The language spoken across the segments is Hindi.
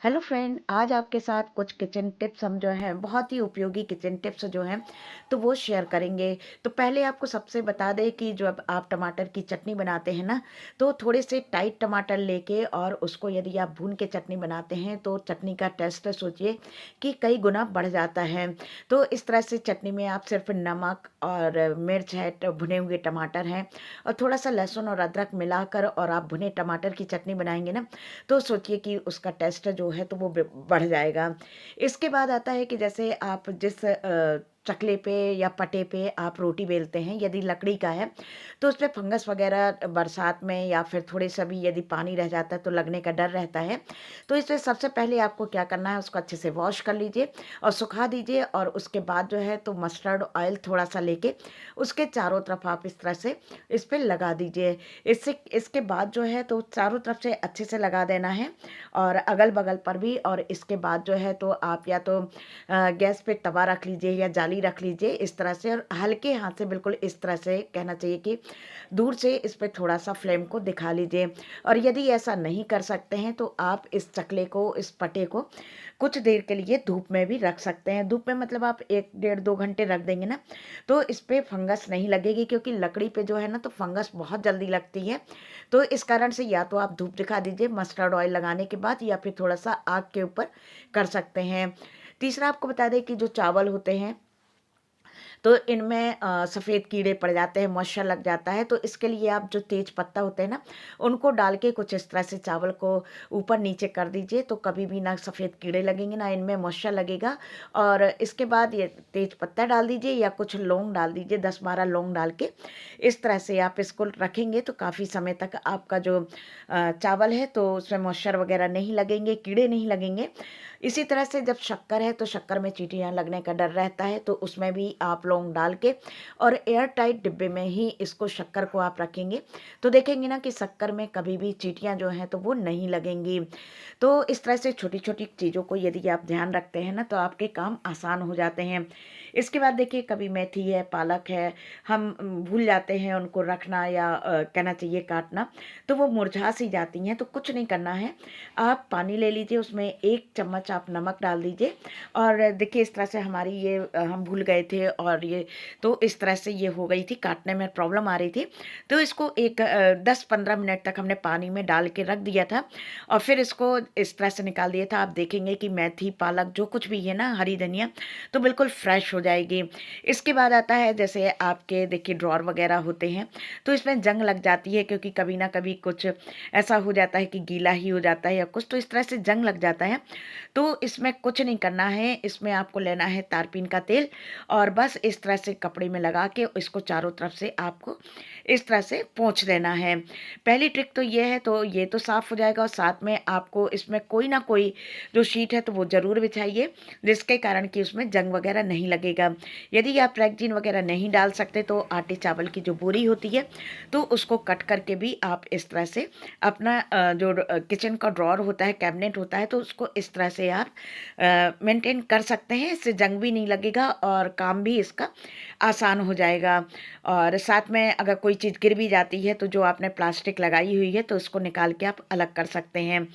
हेलो फ्रेंड, आज आपके साथ कुछ किचन टिप्स हम जो हैं बहुत ही उपयोगी किचन टिप्स जो हैं तो वो शेयर करेंगे। तो पहले आपको सबसे बता दें कि जब आप टमाटर की चटनी बनाते हैं ना, तो थोड़े से टाइट टमाटर लेके और उसको यदि आप भून के चटनी बनाते हैं तो चटनी का टेस्ट सोचिए कि कई गुना बढ़ जाता है। तो इस तरह से चटनी में आप सिर्फ नमक और मिर्च है, भुने हुए टमाटर हैं और थोड़ा सा लहसुन और अदरक मिलाकर और आप भुने टमाटर की चटनी बनाएंगे ना, तो सोचिए कि उसका टेस्ट जो है तो वो बढ़ जाएगा। इसके बाद आता है कि जैसे आप जिस चकले पे या पटे पे आप रोटी बेलते हैं, यदि लकड़ी का है तो उस पे फंगस वगैरह बरसात में या फिर थोड़े सा भी यदि पानी रह जाता है तो लगने का डर रहता है। तो इसलिए सबसे पहले आपको क्या करना है, उसको अच्छे से वॉश कर लीजिए और सुखा दीजिए और उसके बाद जो है तो मस्टर्ड ऑयल थोड़ा सा लेके उसके चारों तरफ आप इस तरह से इस पर लगा दीजिए। इससे इसके बाद जो है तो चारों तरफ से अच्छे से लगा देना है और अगल बगल पर भी। और इसके बाद जो है तो आप या तो गैस पे तवा रख लीजिए या जाली रख लीजिए इस तरह से, और हल्के हाथ से बिल्कुल इस तरह से कहना चाहिए कि दूर से इस पे थोड़ा सा फ्लेम को दिखा लीजिए। और यदि ऐसा नहीं कर सकते हैं तो आप इस चकले को, इस पटे को कुछ देर के लिए धूप में भी रख सकते हैं। धूप में मतलब आप 1 डेढ़ 2 घंटे रख देंगे ना, तो इस पे फंगस नहीं लगेगी, क्योंकि लकड़ी पे जो है ना तो फंगस बहुत जल्दी लगती है। तो इस कारण से या तो आप धूप दिखा दीजिए मस्टर्ड ऑयल लगाने के बाद, या फिर थोड़ा सा आग के ऊपर कर सकते हैं। तीसरा आपको बता दें कि जो चावल होते हैं तो इनमें सफ़ेद कीड़े पड़ जाते हैं, मॉइस्चर लग जाता है। तो इसके लिए आप जो तेज पत्ता होते हैं ना, उनको डाल के कुछ इस तरह से चावल को ऊपर नीचे कर दीजिए, तो कभी भी ना सफ़ेद कीड़े लगेंगे ना इनमें मॉइस्चर लगेगा। और इसके बाद ये तेज पत्ता डाल दीजिए या कुछ लौंग डाल दीजिए, 10-12 लौंग डाल के इस तरह से आप इसको रखेंगे तो काफ़ी समय तक आपका जो चावल है तो उसमें मॉइस्चर वगैरह नहीं लगेंगे, कीड़े नहीं लगेंगे। इसी तरह से जब शक्कर है तो शक्कर में चींटियाँ लगने का डर रहता है, तो उसमें भी आप लौंग डाल के और एयर टाइट डिब्बे में ही इसको, शक्कर को आप रखेंगे तो देखेंगे ना कि शक्कर में कभी भी चींटियाँ जो हैं तो वो नहीं लगेंगी। तो इस तरह से छोटी छोटी चीज़ों को यदि आप ध्यान रखते हैं ना तो आपके काम आसान हो जाते हैं। इसके बाद देखिए, कभी मेथी है, पालक है, हम भूल जाते हैं उनको रखना या कहना चाहिए काटना, तो वो मुरझा सी जाती हैं। तो कुछ नहीं करना है, आप पानी ले लीजिए, उसमें 1 चम्मच आप नमक डाल दीजिए और देखिए इस तरह से हमारी ये हम भूल गए थे और ये तो इस तरह से ये हो गई थी, काटने में प्रॉब्लम आ रही थी। तो इसको 10-15 मिनट तक हमने पानी में डाल के रख दिया था और फिर इसको इस तरह से निकाल दिया था। आप देखेंगे कि मेथी, पालक जो कुछ भी है ना, हरी धनिया, तो बिल्कुल फ्रेश हो जाएगी। इसके बाद आता है जैसे आपके देखिए ड्रॉर वगैरह होते हैं तो इसमें जंग लग जाती है, क्योंकि कभी ना कभी कुछ ऐसा हो जाता है कि गीला ही हो जाता है या कुछ, तो इस तरह से जंग लग जाता है। तो इसमें कुछ नहीं करना है, इसमें आपको लेना है तारपीन का तेल और बस इस तरह से कपड़े में लगा के इसको चारों तरफ से आपको इस तरह से पोंछ देना है। पहली ट्रिक तो ये है, तो ये तो साफ़ हो जाएगा और साथ में आपको इसमें कोई ना कोई जो शीट है तो वो ज़रूर बिछाइए, जिसके कारण कि उसमें जंग वगैरह नहीं लगेगा। यदि आप रैगजीन वगैरह नहीं डाल सकते तो आटे चावल की जो बोरी होती है तो उसको कट करके भी आप इस तरह से अपना जो किचन का ड्रॉर होता है, कैबिनेट होता है, तो उसको इस तरह से आप मेंटेन कर सकते हैं। इससे जंग भी नहीं लगेगा और काम भी इसका आसान हो जाएगा। और साथ में अगर कोई चीज़ गिर भी जाती है तो जो आपने प्लास्टिक लगाई हुई है तो उसको निकाल के आप अलग कर सकते हैं।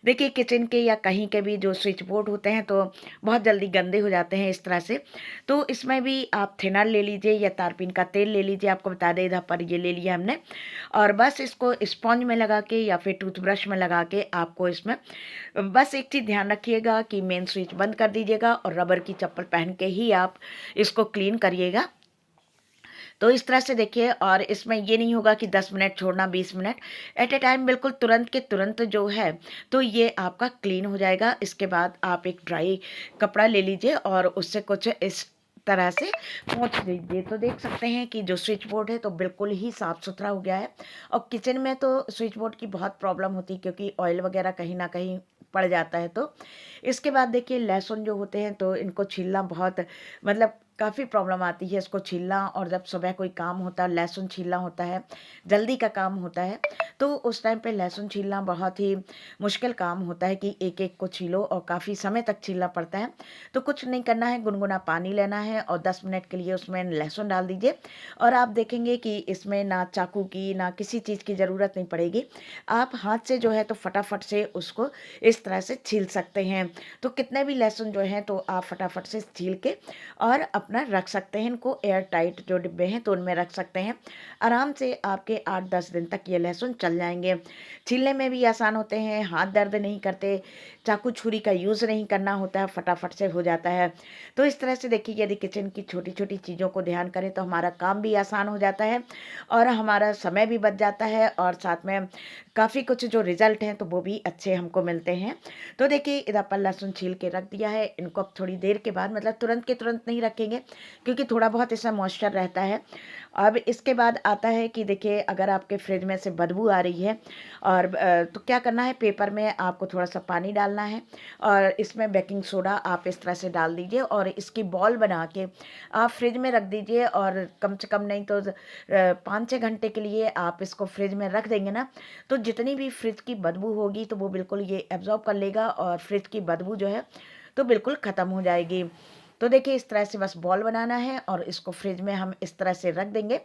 देखिए किचन के या कहीं के भी जो स्विच बोर्ड होते हैं तो बहुत जल्दी गंदे हो जाते हैं इस तरह से। तो इसमें भी आप थिनर ले लीजिए या तारपीन का तेल ले लीजिए, आपको बता दें इधर पर ये ले लिया हमने। और बस इसको स्पॉन्ज में लगा के या फिर टूथब्रश में लगा के आपको इसमें बस एक चीज़ ध्यान रखिएगा कि मेन स्विच बंद कर दीजिएगा और रबर की चप्पल पहन के ही आप इसको क्लीन करिएगा। तो इस तरह से देखिए, और इसमें ये नहीं होगा कि 10 मिनट छोड़ना, 20 मिनट, एट ए टाइम बिल्कुल तुरंत के तुरंत जो है तो ये आपका क्लीन हो जाएगा। इसके बाद आप एक ड्राई कपड़ा ले लीजिए और उससे कुछ इस तरह से पोंछ दीजिए, तो देख सकते हैं कि जो स्विच बोर्ड है तो बिल्कुल ही साफ़ सुथरा हो गया है। और किचन में तो स्विच बोर्ड की बहुत प्रॉब्लम होती है, क्योंकि ऑयल वगैरह कहीं ना कहीं पड़ जाता है। तो इसके बाद देखिए लहसुन जो होते हैं तो इनको छीलना बहुत, मतलब काफ़ी प्रॉब्लम आती है इसको छीलना, और जब सुबह कोई काम होता है, लहसुन छीलना होता है, जल्दी का काम होता है, तो उस टाइम पे लहसुन छीलना बहुत ही मुश्किल काम होता है कि एक-एक को छीलो और काफ़ी समय तक छीलना पड़ता है। तो कुछ नहीं करना है, गुनगुना पानी लेना है और 10 मिनट के लिए उसमें लहसुन डाल दीजिए, और आप देखेंगे कि इसमें ना चाकू की ना किसी चीज़ की ज़रूरत नहीं पड़ेगी। आप हाथ से जो है तो फटाफट से उसको इस तरह से छील सकते हैं। तो कितने भी लहसुन जो हैं तो आप फटाफट से छील के और अपना रख सकते हैं, इनको एयर टाइट जो डिब्बे हैं तो उनमें रख सकते हैं। आराम से आपके 8-10 दिन तक ये लहसुन चल जाएँगे। छीलने में भी आसान होते हैं, हाथ दर्द नहीं करते, चाकू छुरी का यूज़ नहीं करना होता है, फटाफट से हो जाता है। तो इस तरह से देखिए, यदि किचन की छोटी-छोटी चीज़ों को ध्यान करें तो हमारा काम भी आसान हो जाता है और हमारा समय भी बच जाता है, और साथ में काफ़ी कुछ जो रिज़ल्ट हैं तो वो भी अच्छे हमको मिलते हैं। तो देखिए, इधर पर लहसुन छील के रख दिया है, इनको अब थोड़ी देर के बाद, मतलब तुरंत के तुरंत नहीं रखेंगे क्योंकि थोड़ा बहुत इसमें मॉइस्चर रहता है। अब इसके बाद आता है कि देखिए, अगर आपके फ्रिज में से बदबू आ रही है और तो क्या करना है, पेपर में आपको थोड़ा सा पानी डालना है और इसमें बेकिंग सोडा आप इस तरह से डाल दीजिए और इसकी बॉल बना के आप फ्रिज में रख दीजिए, और कम से कम नहीं तो 5-6 घंटे के लिए आप इसको फ्रिज में रख देंगे ना, तो जितनी भी फ्रिज की बदबू होगी तो वो बिल्कुल ये एब्जॉर्ब कर लेगा और फ्रिज की बदबू जो है तो बिल्कुल ख़त्म हो जाएगी। तो देखिए, इस तरह से बस बॉल बनाना है और इसको फ्रिज में हम इस तरह से रख देंगे।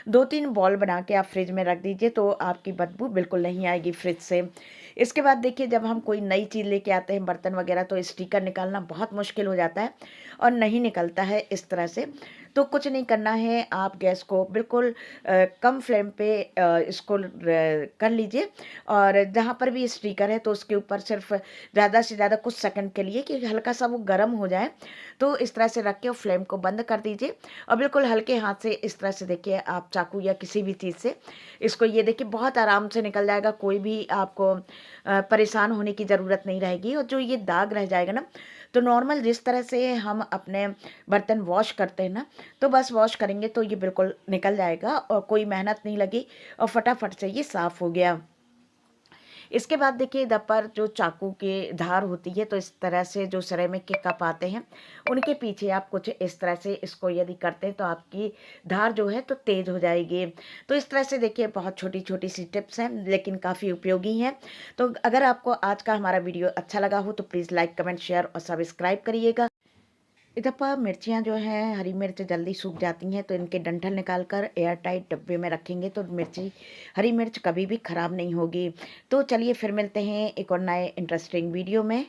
2-3 बॉल बना के आप फ्रिज में रख दीजिए तो आपकी बदबू बिल्कुल नहीं आएगी फ्रिज से। इसके बाद देखिए, जब हम कोई नई चीज़ लेके आते हैं, बर्तन वगैरह, तो स्टिकर निकालना बहुत मुश्किल हो जाता है और नहीं निकलता है इस तरह से। तो कुछ नहीं करना है, आप गैस को बिल्कुल कम फ्लेम पे इसको कर लीजिए, और जहाँ पर भी स्टिकर है तो उसके ऊपर सिर्फ ज़्यादा से ज़्यादा कुछ सेकंड के लिए कि हल्का सा वो गर्म हो जाए, तो इस तरह से रख के फ्लेम को बंद कर दीजिए और बिल्कुल हल्के हाथ से इस तरह से देखिए, आप चाकू या किसी भी चीज़ से इसको, ये देखिए, बहुत आराम से निकल जाएगा। कोई भी आपको परेशान होने की ज़रूरत नहीं रहेगी, और जो ये दाग रह जाएगा ना, तो नॉर्मल जिस तरह से हम अपने बर्तन वॉश करते हैं ना, तो बस वॉश करेंगे तो ये बिल्कुल निकल जाएगा और कोई मेहनत नहीं लगी और फटाफट से ये साफ़ हो गया। इसके बाद देखिए, इधर पर जो चाकू की धार होती है, तो इस तरह से जो सिरेमिक के कप आते हैं उनके पीछे आप कुछ इस तरह से इसको यदि करते हैं तो आपकी धार जो है तो तेज़ हो जाएगी। तो इस तरह से देखिए, बहुत छोटी-छोटी सी टिप्स हैं लेकिन काफ़ी उपयोगी हैं। तो अगर आपको आज का हमारा वीडियो अच्छा लगा हो तो प्लीज़ लाइक, कमेंट, शेयर और सब्सक्राइब करिएगा। इधर पर मिर्चियाँ जो हैं, हरी मिर्च जल्दी सूख जाती हैं तो इनके डंठल निकाल कर एयर टाइट डब्बे में रखेंगे तो हरी मिर्च कभी भी ख़राब नहीं होगी। तो चलिए फिर मिलते हैं एक और नए इंटरेस्टिंग वीडियो में।